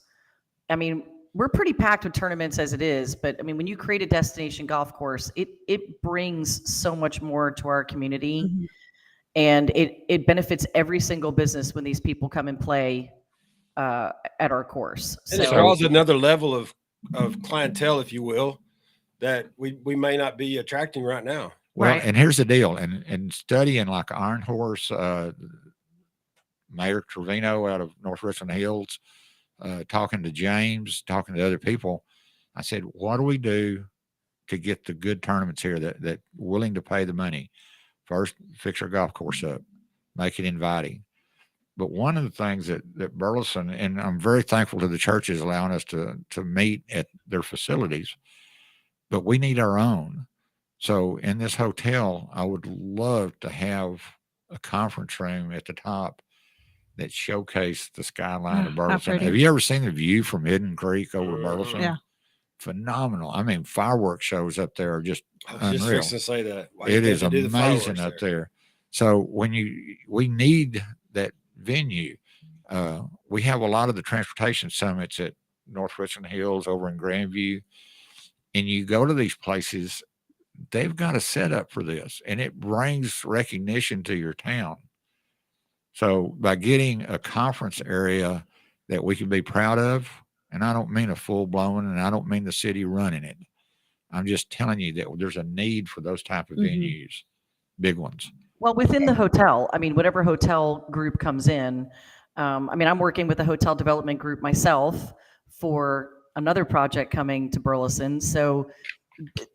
I mean, we're pretty packed with tournaments as it is, but I mean, when you create a destination golf course, it brings so much more to our community, and it benefits every single business when these people come and play at our course. And it draws another level of clientele, if you will, that we may not be attracting right now. Well, and here's the deal, and studying like Iron Horse, Mayor Trevino out of North Richland Hills, talking to James, talking to other people, I said, what do we do to get the good tournaments here that willing to pay the money? First, fix our golf course up, make it inviting. But one of the things that Burleson, and I'm very thankful to the churches allowing us to meet at their facilities, but we need our own. So in this hotel, I would love to have a conference room at the top that showcased the skyline of Burleson. Have you ever seen the view from Hidden Creek over Burleson? Yeah. Phenomenal. I mean, fireworks shows up there are just unreal. Just fixing to say that. It is amazing up there. So we need that venue. We have a lot of the transportation summits at North Richland Hills over in Grandview, and you go to these places, they've got a setup for this, and it brings recognition to your town. So by getting a conference area that we can be proud of, and I don't mean a full blown, and I don't mean the city running it. I'm just telling you that there's a need for those type of venues, big ones. Well, within the hotel, I mean, whatever hotel group comes in, I mean, I'm working with a hotel development group myself for another project coming to Burleson. So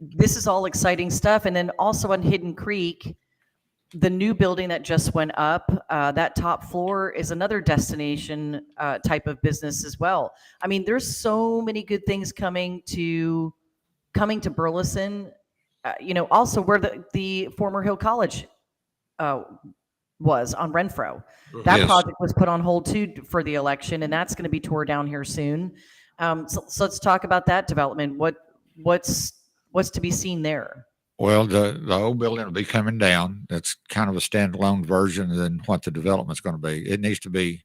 this is all exciting stuff. And then also on Hidden Creek, the new building that just went up, that top floor is another destination type of business as well. I mean, there's so many good things coming to Burleson. Also where the former Hill College was on Renfro. That project was put on hold too for the election, and that's going to be tore down here soon. So let's talk about that development. What's to be seen there? Well, the old building will be coming down. That's kind of a standalone version than what the development's going to be. It needs to be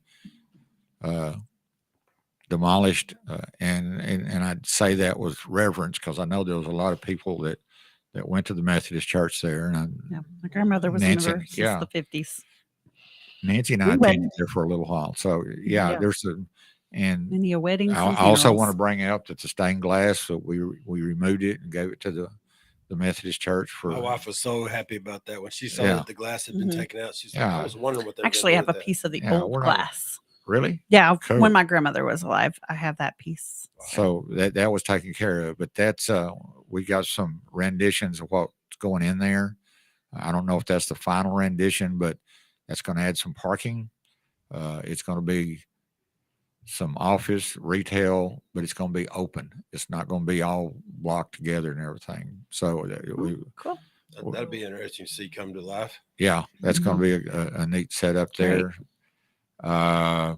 demolished, and I'd say that with reverence because I know there was a lot of people that went to the Methodist Church there. And my grandmother was in there since the 50s. Nancy and I attended there for a little while. So there's many weddings. I also want to bring up that the stained glass, so we removed it and gave it to the Methodist Church. My wife was so happy about that when she saw that the glass had been taken out. She's like, I was wondering what they actually have a piece of the old glass. Really? Yeah, cool. When my grandmother was alive, I have that piece. So that was taken care of, but that's we got some renditions of what's going in there. I don't know if that's the final rendition, but that's going to add some parking. It's going to be some office, retail, but it's going to be open. It's not going to be all blocked together and everything. So cool. That'd be interesting to see come to life. Yeah, that's going to be a neat setup there. A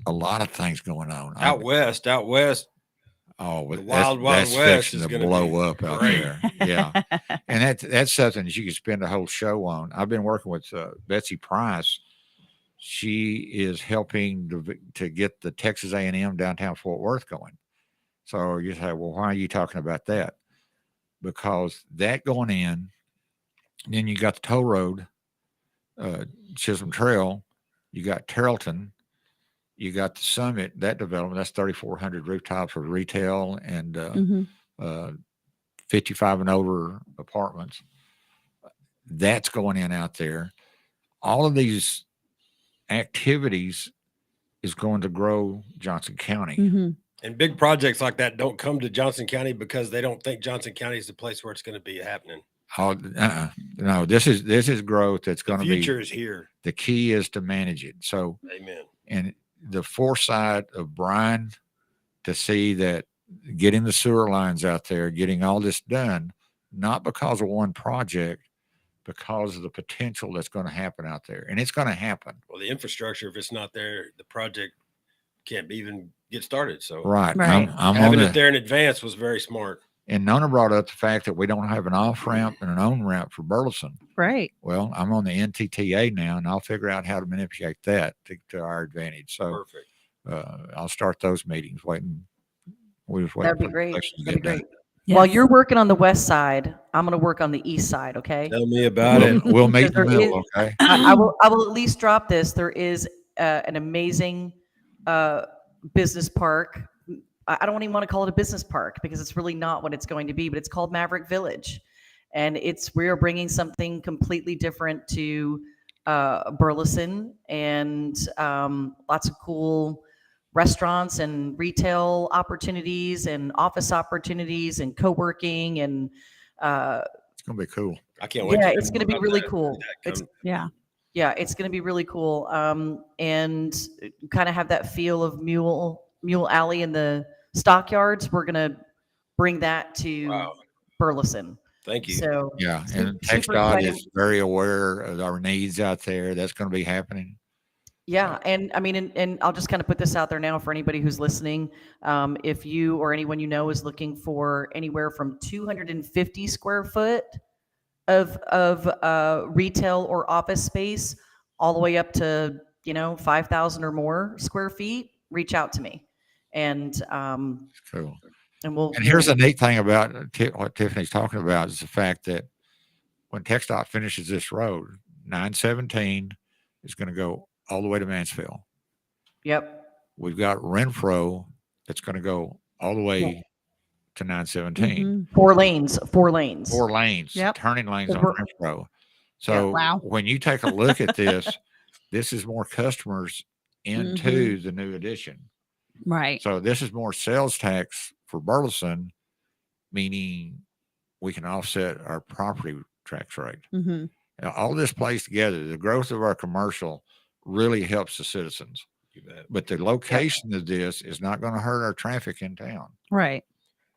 lot of things going on out west. Oh, the wild west is going to blow up out there. Yeah, and that's something that you could spend a whole show on. I've been working with Betsy Price. She is helping to get the Texas A&M downtown Fort Worth going. So you say, well, why are you talking about that? Because that going in, then you got the toll road, Chisholm Trail, you got Tarleton, you got the Summit, that development, that's 3,400 rooftops for retail and 55 and over apartments. That's going in out there. All of these activities is going to grow Johnson County. And big projects like that don't come to Johnson County because they don't think Johnson County is the place where it's going to be happening. No, this is growth that's going to be. The future is here. The key is to manage it. So, amen. And the foresight of Brian to see that getting the sewer lines out there, getting all this done, not because of one project, because of the potential that's going to happen out there. And it's going to happen. Well, the infrastructure, if it's not there, the project can't even get started. So right. I'm having it there in advance was very smart. And Nona brought up the fact that we don't have an off ramp and an on ramp for Burleson. Right. Well, I'm on the NTTA now, and I'll figure out how to manipulate that to our advantage. So perfect. I'll start those meetings. That'd be great. That'd be great. Yes. While you're working on the west side, I'm going to work on the east side. Okay. Tell me about it. We'll meet in the middle. Okay. I will at least drop this. There is an amazing business park. I don't even want to call it a business park because it's really not what it's going to be, but it's called Maverick Village. And we're bringing something completely different to Burleson, and lots of cool restaurants and retail opportunities and office opportunities and co-working. And it's going to be cool. I can't wait. Yeah, it's going to be really cool. Yeah, it's going to be really cool. And kind of have that feel of Mule Alley in the stockyards. We're going to bring that to Burleson. Thank you. So yeah, and TxDOT is very aware of our needs out there. That's going to be happening. Yeah, and I mean, and I'll just kind of put this out there now for anybody who's listening. If you or anyone you know is looking for anywhere from 250 square foot of retail or office space, all the way up to 5,000 or more square feet, reach out to me, and cool. And here's the neat thing about what Tiffany's talking about is the fact that when TxDOT finishes this road, 917 is going to go all the way to Mansfield. Yep. We've got Renfro that's going to go all the way to 917. Four lanes. Yep. Turning lanes on Renfro. So when you take a look at this, this is more customers into the new addition. Right. So this is more sales tax for Burleson, meaning we can offset our property tax rate. Now, all this plays together. The growth of our commercial really helps the citizens. But the location of this is not going to hurt our traffic in town. Right.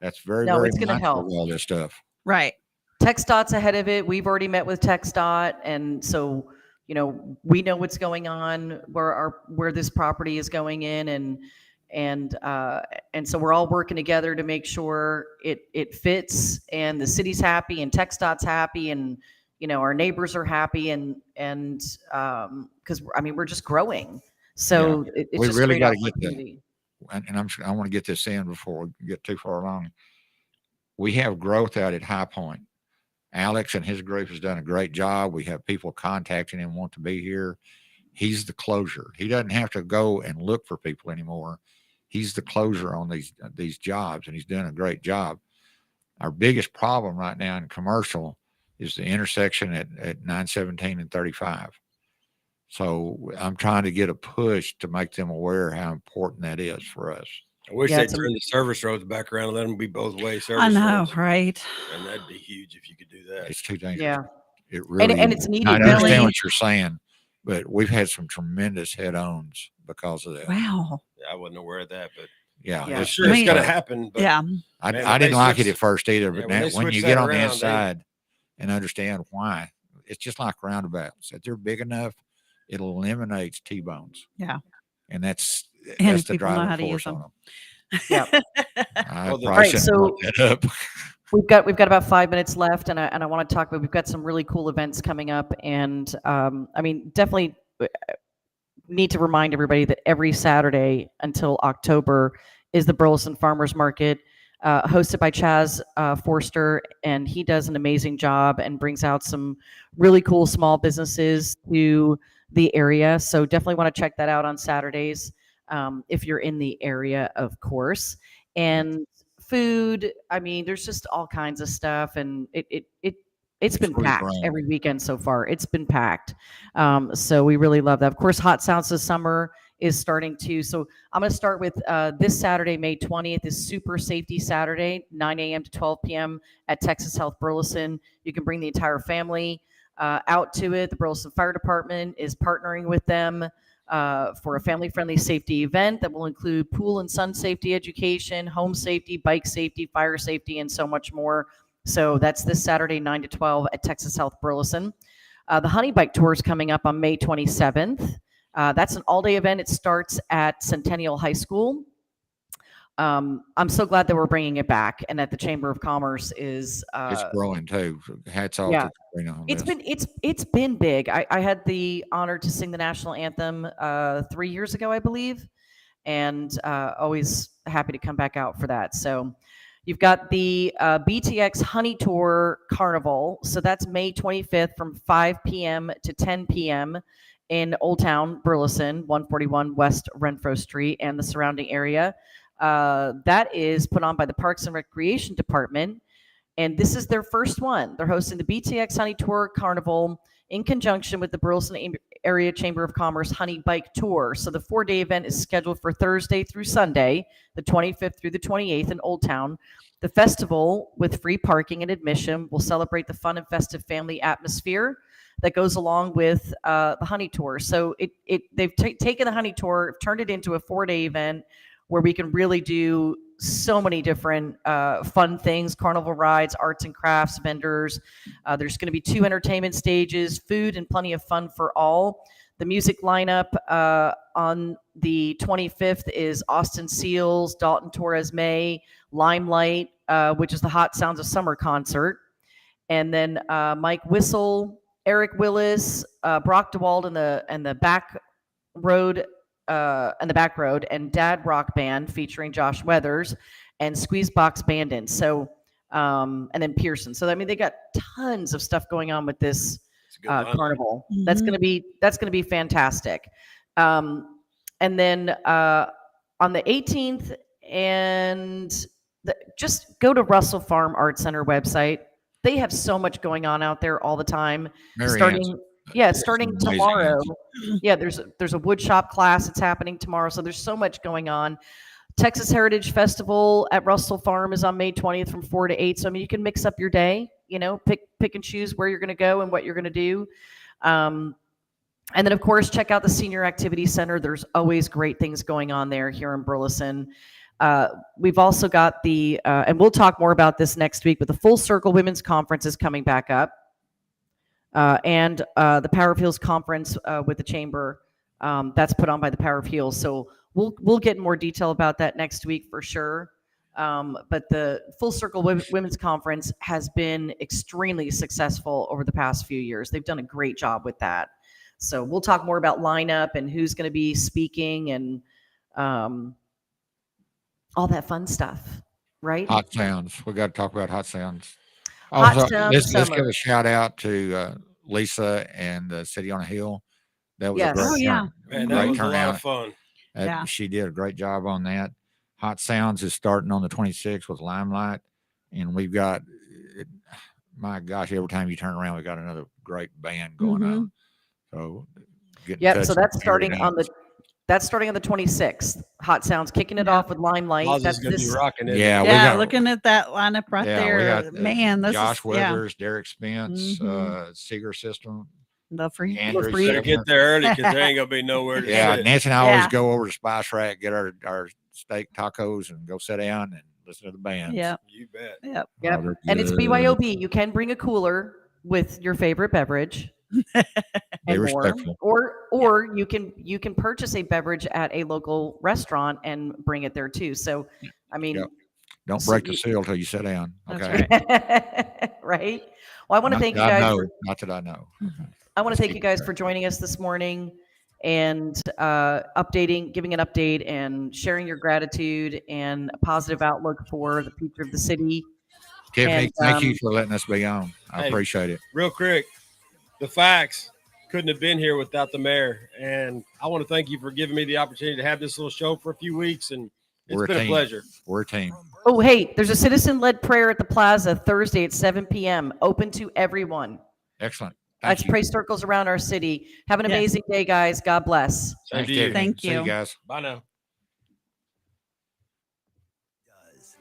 That's very it's going to help all this stuff. Right. TxDOT's ahead of it. We've already met with TxDOT, and so we know what's going on, where this property is going in, and so we're all working together to make sure it fits, and the city's happy, and TxDOT's happy, and our neighbors are happy, and because we're just growing. So it's we just really got to get that. And I want to get this in before we get too far along. We have growth out at High Point. Alex and his group has done a great job. We have people contacting him, want to be here. He's the closer. He doesn't have to go and look for people anymore. He's the closer on these jobs, and he's doing a great job. Our biggest problem right now in commercial is the intersection at 917 and 35. So I'm trying to get a push to make them aware how important that is for us. I wish they'd turn the service roads back around and let them be both way service I know, roads. right? And that'd be huge if you could do that. It's too dangerous. Yeah. It really and it's needed. I understand what you're saying, but we've had some tremendous head-ons because of that. Wow. Yeah, I wasn't aware of that, but yeah, I'm sure it's going to happen. But I didn't like it at first either, but now when you get on the around, inside and understand why, it's just like roundabouts. If they're big enough, it eliminates T-bones. Yeah. And that's And the people know how driving to use force on them. them. Yeah. I probably shouldn't look that up. We've got about 5 minutes left, and I want to talk about. We've got some really cool events coming up, and definitely need to remind everybody that every Saturday until October is the Burleson Farmers Market, hosted by Chaz Forster, and he does an amazing job and brings out some really cool small businesses to the area. So definitely want to check that out on Saturdays if you're in the area, of course. And food. I mean, there's just all kinds of stuff, and it's been really packed grand. every weekend so far. It's been packed. So we really love that. Of course, Hot Sounds this summer is starting too. So I'm going to start with this Saturday, May 20th is Super Safety Saturday, 9 a.m. to 12 p.m. at Texas Health Burleson. You can bring the entire family out to it. The Burleson Fire Department is partnering with them for a family-friendly safety event that will include pool and sun safety education, home safety, bike safety, fire safety, and so much more. So that's this Saturday, 9 to 12 at Texas Health Burleson. The Honey Bike Tour is coming up on May 27th. That's an all-day event. It starts at Centennial High School. I'm so glad that we're bringing it back, and that the Chamber of Commerce is. It's growing too. Hats off Yeah. to Sabrina on It's this. been big. I had the honor to sing the national anthem 3 years ago, I believe, and always happy to come back out for that. So you've got the BTX Honey Tour Carnival. So that's May 25th from 5 p.m. to 10 p.m. in Old Town Burleson, 141 West Renfro Street and the surrounding area. That is put on by the Parks and Recreation Department. And this is their first one. They're hosting the BTX Honey Tour Carnival in conjunction with the Burleson Area Chamber of Commerce Honey Bike Tour. So the 4-day event is scheduled for Thursday through Sunday, the 25th through the 28th in Old Town. The festival, with free parking and admission, will celebrate the fun and festive family atmosphere that goes along with the Honey Tour. So they've taken the Honey Tour, turned it into a 4-day event where we can really do so many different fun things, carnival rides, arts and crafts, vendors. There's going to be 2 entertainment stages, food, and plenty of fun for all. The music lineup on the 25th is Austin Seals, Dalton Torres May, Limelight, which is the Hot Sounds of Summer concert. And then Mike Whistle, Eric Willis, Brock DeWald and the Back Road and Dad Rock Band featuring Josh Weathers and Squeezebox Bandits. So and then Pearson. So I mean, they got tons of stuff going on with this carnival. Mm-hmm. That's gonna be fantastic. And then on the 18th, just go to Russell Farm Art Center website. They have so much going on out there all the time. Starting tomorrow. Yeah, there's a wood shop class that's happening tomorrow. So there's so much going on. Texas Heritage Festival at Russell Farm is on May 20th from 4 to 8. So I mean, you can mix up your day, pick and choose where you're going to go and what you're going to do. And then of course, check out the Senior Activity Center. There's always great things going on there here in Burleson. We've also got and we'll talk more about this next week, but the Full Circle Women's Conference is coming back up. And the Power of Heels Conference with the Chamber, that's put on by the Power of Heels. So we'll get more detail about that next week for sure. But the Full Circle Women's Conference has been extremely successful over the past few years. They've done a great job with that. So we'll talk more about lineup and who's going to be speaking and all that fun stuff, right? Hot Sounds. We got to talk about Hot Sounds. Hot Sounds Let's Summer. give a shout out to Lisa and the City on a Hill. That was a great Man, that was a lot of fun. She did a great job on that. Hot Sounds is starting on the 26th with Limelight, and we've got, my gosh, every time you turn around, we got another great band going on. So so that's starting on the 26th. Hot Sounds kicking it off with Limelight. That's going to be rocking it. Yeah, looking at that lineup right there, man. This Josh is, Weathers, Derek Spence, Seeger System. Love for you. Andrew Better get there early because there ain't gonna be nowhere to sit. Nancy and I always go over to Spice Rack, get our steak tacos, and go sit down and listen to the band. Yeah, you bet. Yep. Yep. And it's BYOB. You can bring a cooler with your favorite beverage. Be respectful. Or you can purchase a beverage at a local restaurant and bring it there too. So I mean, don't break the seal till you sit down. Okay. Right. Well, I want to thank you guys. Not that I know. I want to thank you guys for joining us this morning and giving an update and sharing your gratitude and a positive outlook for the future of the city. Tiffany, thank you for letting us be on. I appreciate it. Real quick, the facts couldn't have been here without the mayor. And I want to thank you for giving me the opportunity to have this little show for a few weeks and It's been a pleasure. We're a team. Oh, hey, there's a citizen-led prayer at the plaza Thursday at 7 p.m. Open to everyone. Excellent. Let's pray circles around our city. Have an Yes. amazing day, guys. God bless. Same to you. Thank See you. you guys. Bye now.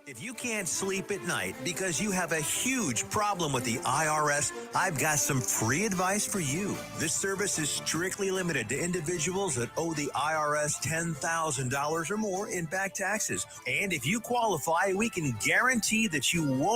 If you can't sleep at night because you have a huge problem with the IRS, I've got some free advice for you. This service is strictly limited to individuals that owe the IRS $10,000 or more in back taxes. And if you qualify, we can guarantee that you won't